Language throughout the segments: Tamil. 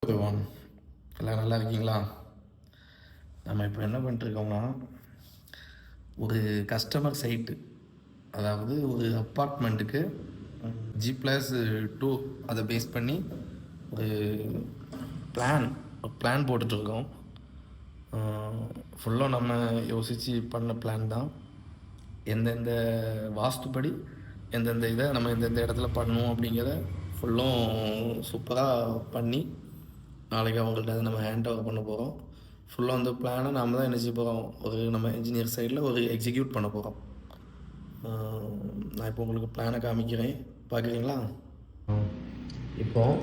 everyone. எல்லாம் நல்லா இருக்கீங்களா? நம்ம இப்போ என்ன பண்ணிட்டுருக்கோம்னா, ஒரு கஸ்டமர் சைட்டு, அதாவது ஒரு அப்பார்ட்மெண்ட்டுக்கு G+2 அதை பேஸ் பண்ணி ஒரு பிளான் போட்டுட்ருக்கோம். ஃபுல்லாக நம்ம யோசித்து பண்ண பிளான் தான். எந்தெந்த வாஸ்துப்படி எந்தெந்த இதை நம்ம எந்தெந்த இடத்துல பண்ணணும் அப்படிங்கிறத ஃபுல்லும் சூப்பராக பண்ணி நாளைக்கு அவங்கள்ட்ட அதை நம்ம ஹேண்ட் ஓவர் பண்ண போகிறோம். ஃபுல்லாக அந்த பிளானை நாம் தான் என்ன செய்ய போகிறோம், ஒரு நம்ம இன்ஜினியர் சைடில் ஒரு எக்ஸிக்யூட் பண்ண போகிறோம். நான் இப்போ உங்களுக்கு பிளானை காமிக்கிறேன், பார்க்குறீங்களா? இப்போது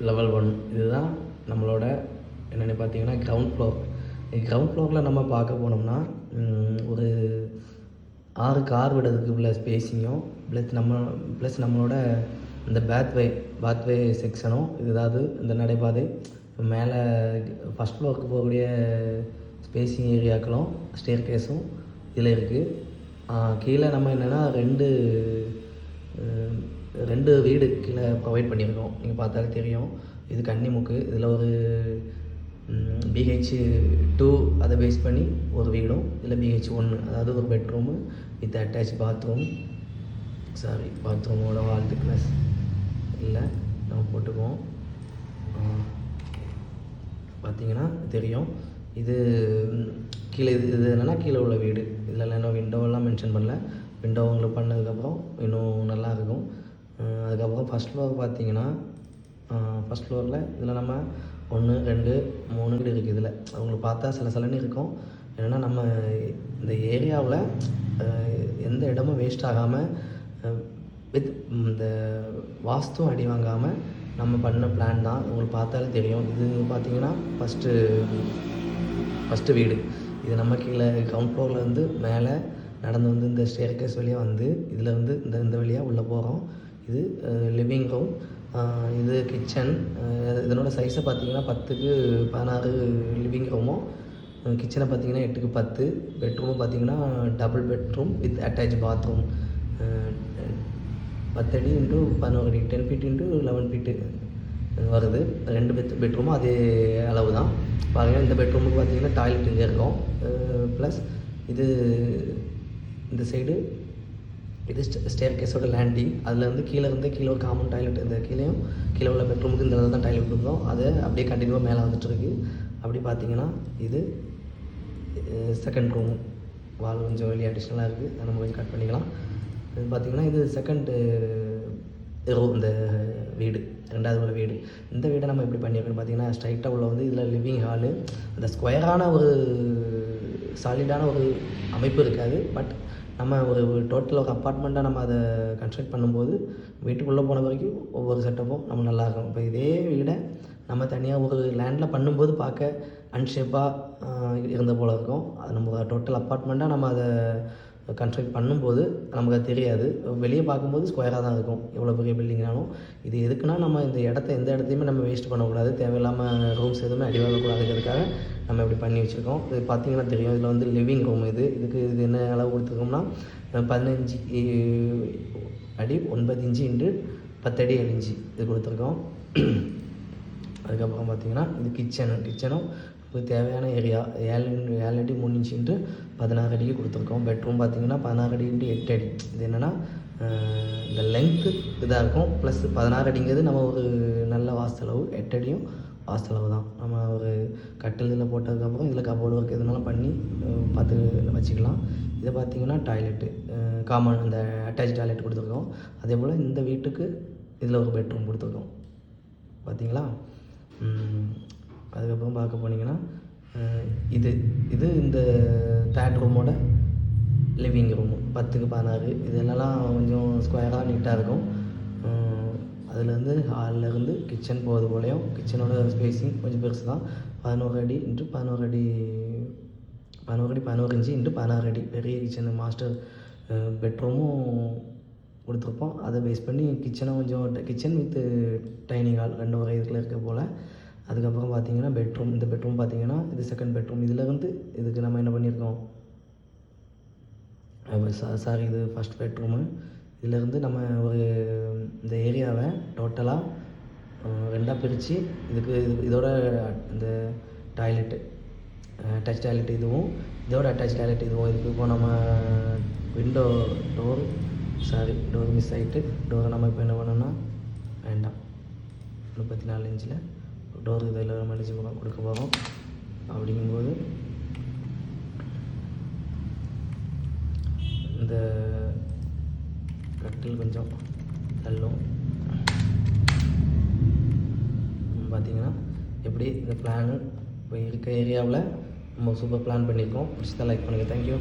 லெவல் 1 இதுதான் நம்மளோட என்னென்னு பார்த்தீங்கன்னா கிரவுண்ட் ஃப்ளோர். கிரவுண்ட் ஃப்ளோரில் நம்ம பார்க்க போனோம்னா ஒரு 6 கார் விடுறதுக்கு உள்ள ஸ்பேஸிங்கும் ப்ளஸ் நம்மளோட இந்த பாத்வே செக்ஷனும், ஏதாவது இந்த நடைபாதை மேலே ஃபஸ்ட் ஃப்ளோருக்கு போகக்கூடிய ஸ்பேஸிங் ஏரியாக்களும் ஸ்டேர் கேஸும் இதில் இருக்குது. கீழே நம்ம என்னென்னா ரெண்டு வீடு கீழே ப்ரொவைட் பண்ணியிருக்கோம். நீங்கள் பார்த்தாலே தெரியும், இது கன்னிமுக்கு. இதில் ஒரு BH2 அதை பேஸ் பண்ணி ஒரு வீடும், இதில் BH1 அதாவது ஒரு பெட்ரூமு வித் அட்டாச் பாத்ரூமோட வால் திக்னஸ் இல்லை நம்ம போட்டுக்குவோம். பார்த்தீங்கன்னா தெரியும், இது கீழே இது என்னென்னா கீழே உள்ள வீடு. இதில் இன்னும் விண்டோவெல்லாம் மென்ஷன் பண்ணல. விண்டோ உங்களுக்கு பண்ணதுக்கப்புறம் இன்னும் நல்லாயிருக்கும். அதுக்கப்புறம் ஃபஸ்ட் ஃப்ளோர் பார்த்தீங்கன்னா, ஃபஸ்ட் ஃப்ளோரில் இதில் நம்ம 1 2 3 வீடு இருக்குது. இதில் அவங்களுக்கு பார்த்தா சிலன்னு இருக்கும். என்னென்னா நம்ம இந்த ஏரியாவில் எந்த இடமும் வேஸ்ட் ஆகாமல் வித் இந்த வாஸ்தும் அடி வாங்காமல் நம்ம பண்ண பிளான் தான். உங்களுக்கு பார்த்தாலே தெரியும். இது பார்த்திங்கன்னா ஃபஸ்ட்டு வீடு. இது நம்ம கீழே கிரவுண்ட் ஃப்ளோரில் வந்து மேலே நடந்து வந்து இந்த ஸ்டேர் கேஸ் வழியாக வந்து இதில் வந்து இந்த வழியாக உள்ளே போகிறோம். இது லிவிங் ரூம், இது கிச்சன். இதனோட சைஸை பார்த்திங்கன்னா 10க்கு 16 லிவிங் ரூமும், கிச்சனை பார்த்திங்கன்னா 8க்கு 10, பெட்ரூமும் பார்த்திங்கன்னா double bedroom with attach bathroom. 10 அடி × 11 அடி 10 ஃபீட் × 11 ஃபீட்டு வருது. 2 பெட்ரூமும் அதே அளவு தான். பாருங்கள், இந்த பெட்ரூமுக்கு பார்த்திங்கன்னா டாய்லெட் இங்கே இருக்கும். ப்ளஸ் இது இந்த சைடு இது ஸ்டேர் கேஸோட லேண்டிங். அதில் வந்து கீழே ஒரு காமன் டாய்லெட். இந்த கீழே உள்ள பெட்ரூமுக்கு இந்த தான் டாய்லெட் கொடுத்தோம். அதை அப்படியே கண்டினியூவாக மேலே வந்துட்டுருக்கு. அப்படி பார்த்தீங்கன்னா இது செகண்ட் ரூம். வால் கொஞ்சம் வெளியே அடிஷ்னலாக இருக்குது, அதை நம்ம கொஞ்சம் கட் பண்ணிக்கலாம். இது பார்த்திங்கன்னா இது செகண்டு ரூம். இந்த வீடு 2வது உள்ள வீடு. இந்த வீடை நம்ம எப்படி பண்ணியிருக்கோன்னு பார்த்தீங்கன்னா, ஸ்ட்ரைட்டாக உள்ள வந்து இதில் லிவிங் ஹாலு, அந்த ஸ்கொயரான ஒரு சாலிடான ஒரு அமைப்பு இருக்காது. பட் நம்ம ஒரு டோட்டல் ஒரு அப்பார்ட்மெண்ட்டாக நம்ம அதை கன்ஸ்ட்ரக்ட் பண்ணும்போது வீட்டுக்குள்ளே போன வரைக்கும் ஒவ்வொரு செட்டப்பும் நம்ம நல்லாயிருக்கும். இப்போ இதே வீடை நம்ம தனியாக ஒரு லேண்டில் பண்ணும்போது பார்க்க அன்ஷேப்பாக இருந்த போல் இருக்கும். அது நம்ம டோட்டல் அப்பார்ட்மெண்ட்டாக நம்ம அதை கன்ஸ்ட்ரக்ட் பண்ணும்போது நமக்கு அது தெரியாது. வெளியே பார்க்கும்போது ஸ்கொயராக தான் இருக்கும், எவ்வளோ பெரிய பில்டிங்னாலும். இது எதுக்குன்னா, நம்ம இந்த எந்த இடத்தையுமே நம்ம வேஸ்ட் பண்ணக்கூடாது, தேவையில்லாமல் ரூம்ஸ் எதுவுமே அடிவாகக்கூடாதுங்கிறதுக்காக நம்ம இப்படி பண்ணி வச்சுருக்கோம். இது பார்த்திங்கன்னா தெரியும், இதில் வந்து லிவிங் ரூம். இது என்ன அளவு கொடுத்துருக்கோம்னா 15 அடி 9 இன்ச்சு × 10 அடி 7 இன்ச்சு இது கொடுத்துருக்கோம். அதுக்கப்புறம் பார்த்திங்கன்னா இது கிச்சனும் தேவையான ஏரியா 7 அடி 3 இன்ச்சு × 16 அடிக்கு கொடுத்துருக்கோம். பெட்ரூம் பார்த்திங்கன்னா 16 அடி × 8 அடி. இது என்னென்னா இந்த லென்த்து இதாக இருக்கும். ப்ளஸ் 16 அடிங்கிறது நம்ம ஒரு நல்ல வாஸ்தளவு, 8 அடியும் வாஸ்தளவு தான். நம்ம ஒரு கட்டில் இதில் போட்டதுக்கப்புறம் இதில் கபோர்டு ஒர்க் எதுனாலும் பண்ணி பார்த்து வச்சுக்கலாம். இதை பார்த்திங்கன்னா டாய்லெட்டு, காமன் இந்த அட்டாச் டாய்லெட் கொடுத்துருக்கோம். அதே போல் இந்த வீட்டுக்கு இதில் ஒரு பெட்ரூம் கொடுத்துருக்கோம். பார்த்திங்களா? அதுக்கப்புறம் பார்க்க போனீங்கன்னா இது இந்த தேர்ட் ரூமோட லிவிங் ரூமு 10க்கு 16. இதெல்லாம் கொஞ்சம் ஸ்கொயராக நீட்டாக இருக்கும். அதுலேருந்து ஹாலிலேருந்து கிச்சன் போகிறது போலையும், கிச்சனோட ஸ்பேஸிங் கொஞ்சம் பெருசு தான். 11 அடி × 11 அடி 11 இன்ச்சு × 16 அடி பெரிய கிச்சனு. மாஸ்டர் பெட்ரூமும் கொடுத்துருப்போம். அதை பேஸ் பண்ணி கிச்சன் வித் டைனிங் ஹால் 2 ஒரே இதில் இருக்க போல். அதுக்கப்புறம் பார்த்திங்கன்னா பெட்ரூம். இந்த பெட்ரூம் பார்த்திங்கன்னா இது செகண்ட் பெட்ரூம். இதில் வந்து இதுக்கு நம்ம என்ன பண்ணியிருக்கோம், இது ஃபஸ்ட் பெட்ரூமு. இதிலேருந்து நம்ம ஒரு இந்த ஏரியாவை டோட்டலாக ரெண்டாக பிரித்து இதோட இந்த டாய்லெட்டு அட்டாச் டாய்லெட் இதுவும் இதோட அட்டாச் டாய்லெட் இதுவும் இருக்குது. இப்போ நம்ம டோர் மிஸ் ஆகிட்டு டோரை நம்ம இப்போ என்ன பண்ணோம்னா வேண்டாம் 34 இன்ச்சில் டோர் இதில் நம்ம அடிச்சு கொடுக்க போகிறோம். அப்படிங்கும்போது இந்த கட்டில் கொஞ்சம் தள்ளும். பார்த்திங்கன்னா எப்படி இந்த பிளான் இப்போ இருக்க ஏரியாவில் நம்ம சூப்பர் பிளான் பண்ணியிருக்கோம். பிடிச்சதான் லைக் பண்ணுங்கள். தேங்க்யூ.